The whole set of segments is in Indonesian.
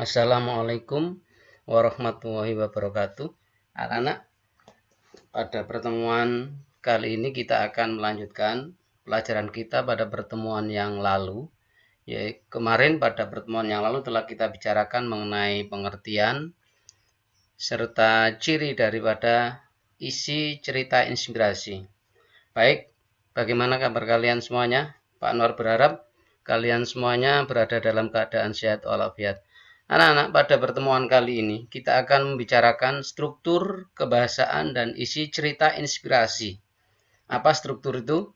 Assalamualaikum warahmatullahi wabarakatuh. Anak-anak, pada pertemuan kali ini kita akan melanjutkan pelajaran kita pada pertemuan yang lalu. Kemarin pada pertemuan yang lalu telah kita bicarakan mengenai pengertian serta ciri daripada isi cerita inspirasi. Baik, bagaimana kabar kalian semuanya? Pak Anwar berharap kalian semuanya berada dalam keadaan sehat walafiat. Anak-anak, pada pertemuan kali ini kita akan membicarakan struktur kebahasaan dan isi cerita inspirasi. Apa struktur itu?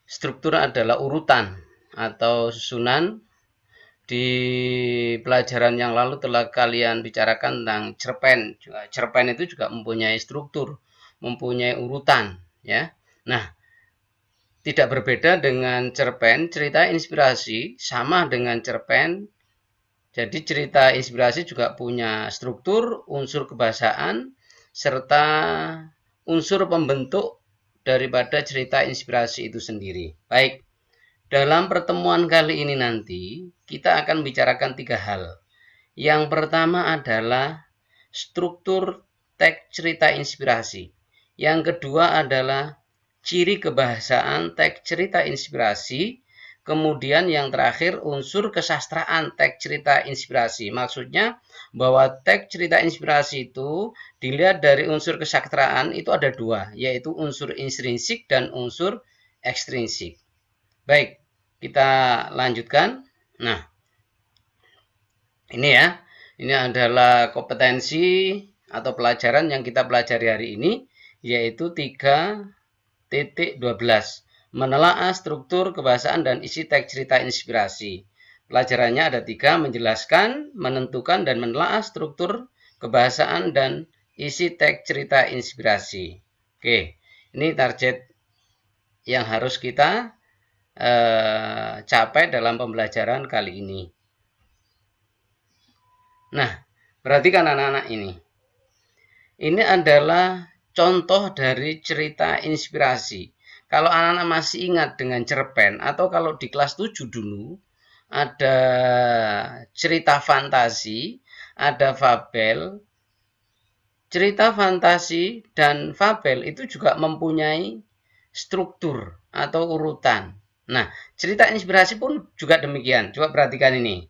Struktur adalah urutan atau susunan. Di pelajaran yang lalu telah kalian bicarakan tentang cerpen. Cerpen itu juga mempunyai struktur, mempunyai urutan, ya. Nah, tidak berbeda dengan cerpen, cerita inspirasi sama dengan cerpen. Jadi cerita inspirasi juga punya struktur, unsur kebahasaan, serta unsur pembentuk daripada cerita inspirasi itu sendiri. Baik, dalam pertemuan kali ini nanti kita akan bicarakan 3 hal. Yang pertama adalah struktur teks cerita inspirasi. Yang kedua adalah ciri kebahasaan teks cerita inspirasi. Kemudian yang terakhir unsur kesastraan teks cerita inspirasi. Maksudnya bahwa teks cerita inspirasi itu dilihat dari unsur kesastraan itu ada 2, yaitu unsur intrinsik dan unsur ekstrinsik. Baik, kita lanjutkan. Nah, ini ya. Ini adalah kompetensi atau pelajaran yang kita pelajari hari ini, yaitu 3.12. Menelaah struktur kebahasaan dan isi teks cerita inspirasi. Pelajarannya ada 3, menjelaskan, menentukan, dan menelaah struktur kebahasaan dan isi teks cerita inspirasi. Oke, ini target yang harus kita capai dalam pembelajaran kali ini. Nah, perhatikan anak-anak ini. Ini adalah contoh dari cerita inspirasi. Kalau anak-anak masih ingat dengan cerpen atau kalau di kelas 7 dulu ada cerita fantasi, ada fabel. Cerita fantasi dan fabel itu juga mempunyai struktur atau urutan. Nah, cerita inspirasi pun juga demikian. Coba perhatikan ini.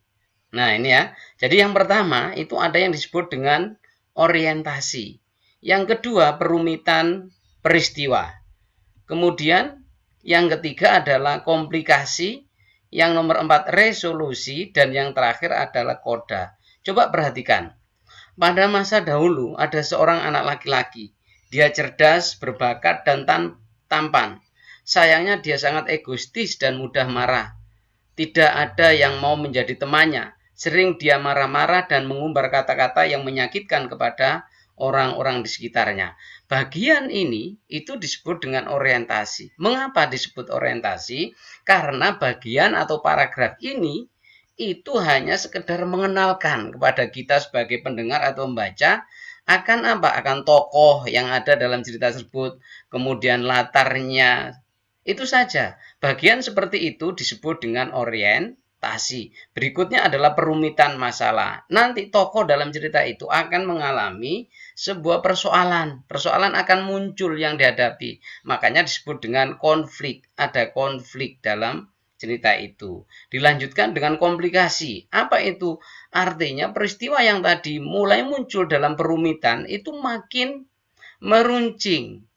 Nah, ini ya. Jadi yang pertama itu ada yang disebut dengan orientasi. Yang kedua, perumitan peristiwa. Kemudian yang ketiga adalah komplikasi. Yang nomor 4 resolusi. Dan yang terakhir adalah koda. Coba perhatikan. Pada masa dahulu ada seorang anak laki-laki. Dia cerdas, berbakat, dan tampan. Sayangnya dia sangat egoistis dan mudah marah. Tidak ada yang mau menjadi temannya. Sering dia marah-marah dan mengumbar kata-kata yang menyakitkan kepada orang-orang di sekitarnya. Bagian ini itu disebut dengan orientasi. Mengapa disebut orientasi? Karena bagian atau paragraf ini itu hanya sekedar mengenalkan kepada kita sebagai pendengar atau membaca akan apa? Akan tokoh yang ada dalam cerita tersebut, kemudian latarnya. Itu saja. Bagian seperti itu disebut dengan orientasi. Berikutnya adalah perumitan masalah. Nanti tokoh dalam cerita itu akan mengalami sebuah persoalan. Persoalan akan muncul yang dihadapi. Makanya disebut dengan konflik. Ada konflik dalam cerita itu. Dilanjutkan dengan komplikasi. Apa itu? Artinya peristiwa yang tadi mulai muncul dalam perumitan itu makin meruncing.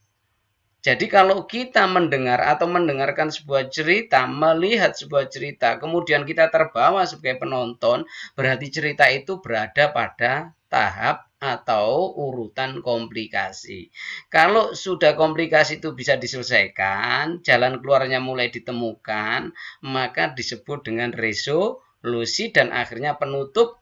Jadi kalau kita mendengar atau mendengarkan sebuah cerita, melihat sebuah cerita, kemudian kita terbawa sebagai penonton, berarti cerita itu berada pada tahap atau urutan komplikasi. Kalau sudah komplikasi itu bisa diselesaikan, jalan keluarnya mulai ditemukan, maka disebut dengan resolusi dan akhirnya penutup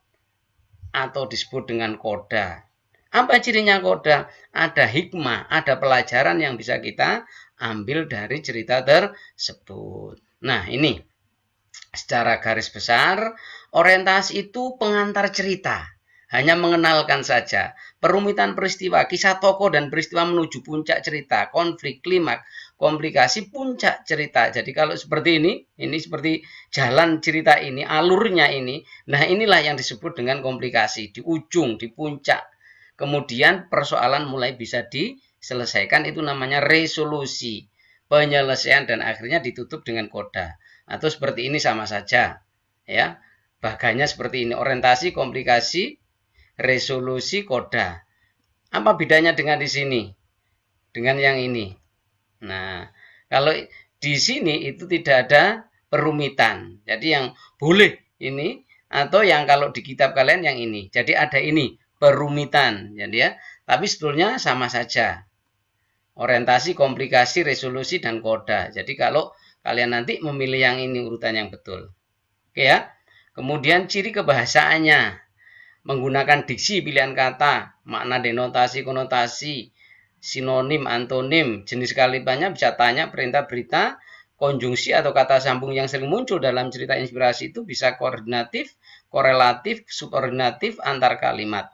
atau disebut dengan koda. Apa cirinya koda? Ada hikmah, ada pelajaran yang bisa kita ambil dari cerita tersebut. Nah, ini secara garis besar, orientasi itu pengantar cerita. hanya mengenalkan saja. Perumitan peristiwa, kisah tokoh dan peristiwa menuju puncak cerita, konflik, klimak, komplikasi, puncak cerita. Jadi kalau seperti ini seperti jalan cerita ini, alurnya ini. Nah, inilah yang disebut dengan komplikasi, di ujung, di puncak. Kemudian persoalan mulai bisa diselesaikan, itu namanya resolusi, penyelesaian, dan akhirnya ditutup dengan koda. Atau seperti ini sama saja, ya. Bahannya seperti ini, orientasi, komplikasi, resolusi, koda. Apa bedanya dengan di sini? Dengan yang ini. Nah, kalau di sini itu tidak ada perumitan. Jadi yang boleh ini, atau yang kalau di kitab kalian yang ini. Jadi ada ini, perumitan. Jadi ya, tapi sebetulnya sama saja. Orientasi, komplikasi, resolusi, dan koda. Jadi kalau kalian nanti memilih yang ini urutan yang betul. Oke ya. Kemudian ciri kebahasaannya, menggunakan diksi pilihan kata, makna denotasi, konotasi, sinonim, antonim, jenis kalimatnya bisa tanya, perintah, berita, konjungsi atau kata sambung yang sering muncul dalam cerita inspirasi itu bisa koordinatif, korelatif, subordinatif antar kalimat.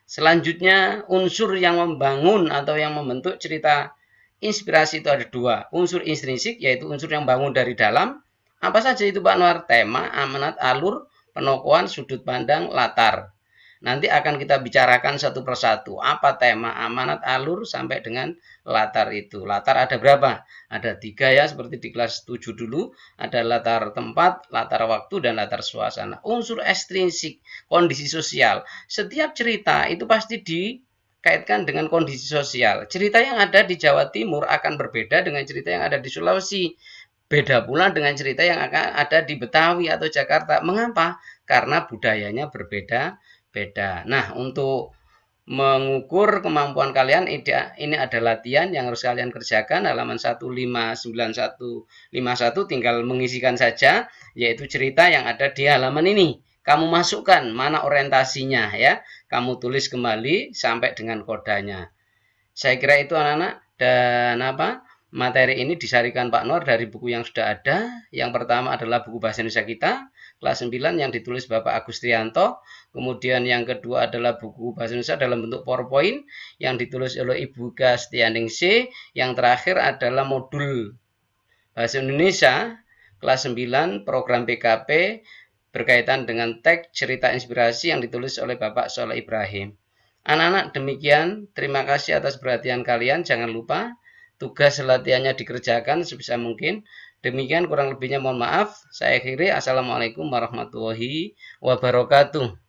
Selanjutnya, unsur yang membangun atau yang membentuk cerita inspirasi itu ada dua. Unsur intrinsik, yaitu unsur yang bangun dari dalam. Apa saja itu Pak Anwar? Tema, amanat, alur, penokohan, sudut pandang, latar. Nanti akan kita bicarakan satu persatu. Apa tema, amanat, alur, sampai dengan latar itu. Latar ada berapa? Ada 3 ya, seperti di kelas 7 dulu. Ada latar tempat, latar waktu, dan latar suasana. Unsur ekstrinsik, kondisi sosial. Setiap cerita itu pasti dikaitkan dengan kondisi sosial. Cerita yang ada di Jawa Timur akan berbeda dengan cerita yang ada di Sulawesi. Beda pula dengan cerita yang akan ada di Betawi atau Jakarta. Mengapa? Karena budayanya berbeda-beda. Nah, untuk mengukur kemampuan kalian, ini ada latihan yang harus kalian kerjakan. Halaman 1595151 tinggal mengisikan saja, yaitu cerita yang ada di halaman ini. Kamu masukkan mana orientasinya ya. Kamu tulis kembali sampai dengan kodanya. Saya kira itu anak-anak. Dan materi ini disarikan Pak Nur dari buku yang sudah ada. Yang pertama adalah buku Bahasa Indonesia kita, kelas 9 yang ditulis Bapak Agustianto. Kemudian yang kedua adalah buku Bahasa Indonesia dalam bentuk PowerPoint yang ditulis oleh Ibu Gastianingsih. Yang terakhir adalah modul Bahasa Indonesia kelas 9 program PKP berkaitan dengan teks cerita inspirasi yang ditulis oleh Bapak Soleh Ibrahim. Anak-anak, demikian. Terima kasih atas perhatian kalian. Jangan lupa tugas latihannya dikerjakan sebisa mungkin. Demikian, kurang lebihnya mohon maaf. Saya akhiri. Assalamualaikum warahmatullahi wabarakatuh.